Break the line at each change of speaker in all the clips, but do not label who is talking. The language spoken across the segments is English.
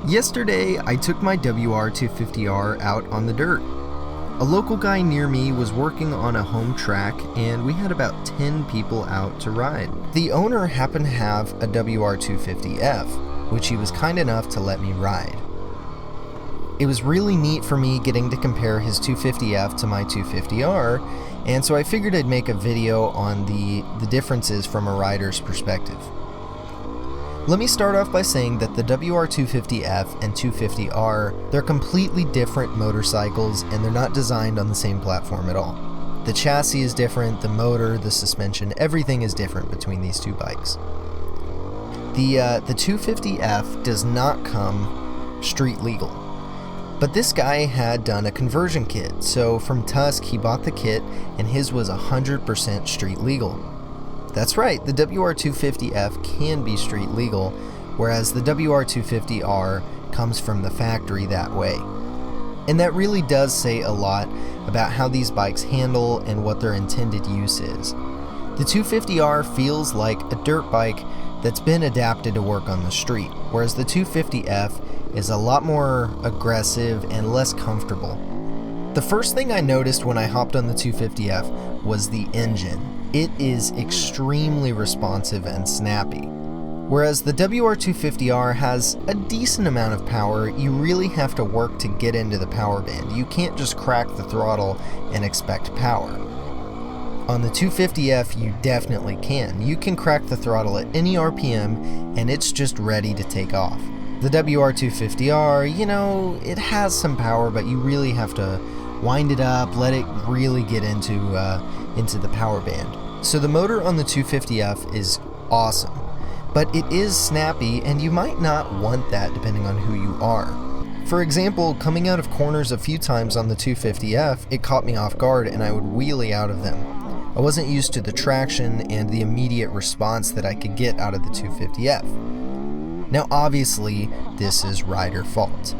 Yesterday, I took my WR250R out on the dirt. A local guy near me was working on a home track and we had about 10 people out to ride. The owner happened to have a WR250F, which he was kind enough to let me ride. It was really neat for me getting to compare his 250F to my 250R, and so I figured I'd make a video on the differences from a rider's perspective. Let me start off by saying that the WR250F and 250R, they're completely different motorcycles and they're not designed on the same platform at all. The chassis is different, the motor, the suspension, everything is different between these two bikes. The 250F does not come street legal, but this guy had done a conversion kit, so from Tusk he bought the kit and his was 100% street legal. That's right, the WR250F can be street legal, whereas the WR250R comes from the factory that way. And that really does say a lot about how these bikes handle and what their intended use is. The 250R feels like a dirt bike that's been adapted to work on the street, whereas the 250F is a lot more aggressive and less comfortable. The first thing I noticed when I hopped on the 250F was the engine. It is extremely responsive and snappy. Whereas the WR250R has a decent amount of power, you really have to work to get into the power band. You can't just crack the throttle and expect power. On the 250F, you definitely can. You can crack the throttle at any RPM and it's just ready to take off. The WR250R, you know, it has some power, but you really have to wind it up, let it really get into the power band. So the motor on the 250F is awesome, but it is snappy and you might not want that depending on who you are. For example, coming out of corners a few times on the 250F, it caught me off guard and I would wheelie out of them. I wasn't used to the traction and the immediate response that I could get out of the 250F. Now obviously, this is rider fault.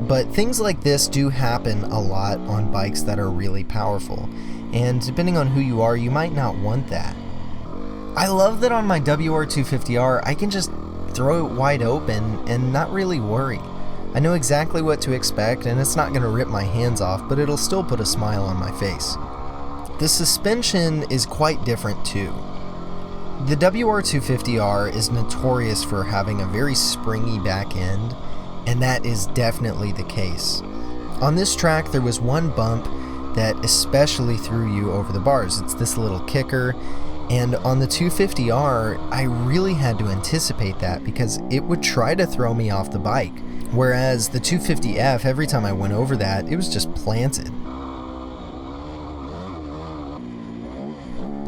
But things like this do happen a lot on bikes that are really powerful, and depending on who you are, you might not want that. I love that on my WR250R, I can just throw it wide open and not really worry. I know exactly what to expect, and it's not going to rip my hands off, but it'll still put a smile on my face. The suspension is quite different too. The WR250R is notorious for having a very springy back end, and that is definitely the case. On this track there was one bump that especially threw you over the bars. It's this little kicker, and on the 250R I really had to anticipate that because it would try to throw me off the bike, whereas the 250F, every time I went over that, it was just planted.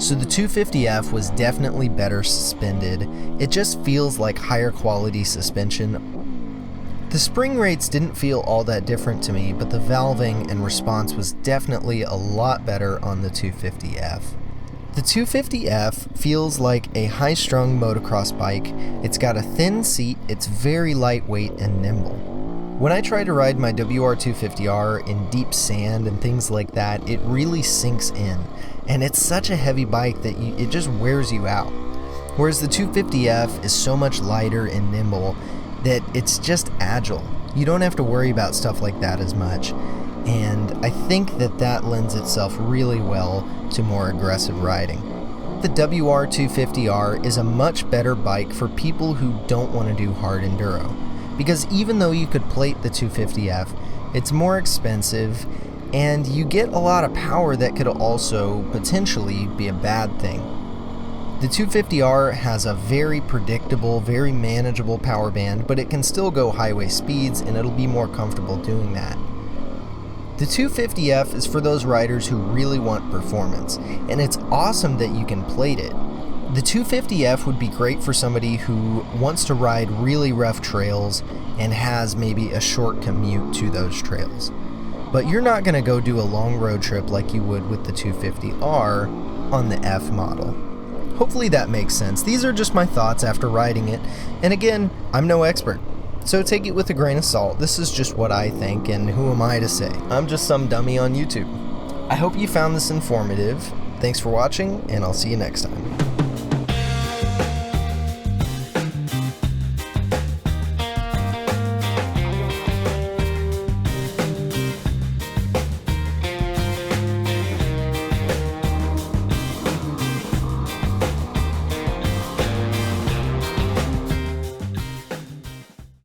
So the 250F was definitely better suspended. It just feels like higher quality suspension. The spring rates didn't feel all that different to me, but the valving and response was definitely a lot better on the 250F. The 250F feels like a high-strung motocross bike. It's got a thin seat, it's very lightweight and nimble. When I try to ride my WR250R in deep sand and things like that, it really sinks in, and it's such a heavy bike that it just wears you out. Whereas the 250F is so much lighter and nimble that it's just agile. You don't have to worry about stuff like that as much, and I think that lends itself really well to more aggressive riding. The WR250R is a much better bike for people who don't want to do hard enduro, because even though you could plate the 250F, it's more expensive and you get a lot of power that could also potentially be a bad thing. The 250R has a very predictable, very manageable power band, but it can still go highway speeds and it'll be more comfortable doing that. The 250F is for those riders who really want performance, and it's awesome that you can plate it. The 250F would be great for somebody who wants to ride really rough trails and has maybe a short commute to those trails. But you're not going to go do a long road trip like you would with the 250R on the F model. Hopefully that makes sense. These are just my thoughts after riding it, and again, I'm no expert, so take it with a grain of salt. This is just what I think, and who am I to say? I'm just some dummy on YouTube. I hope you found this informative. Thanks for watching, and I'll see you next time.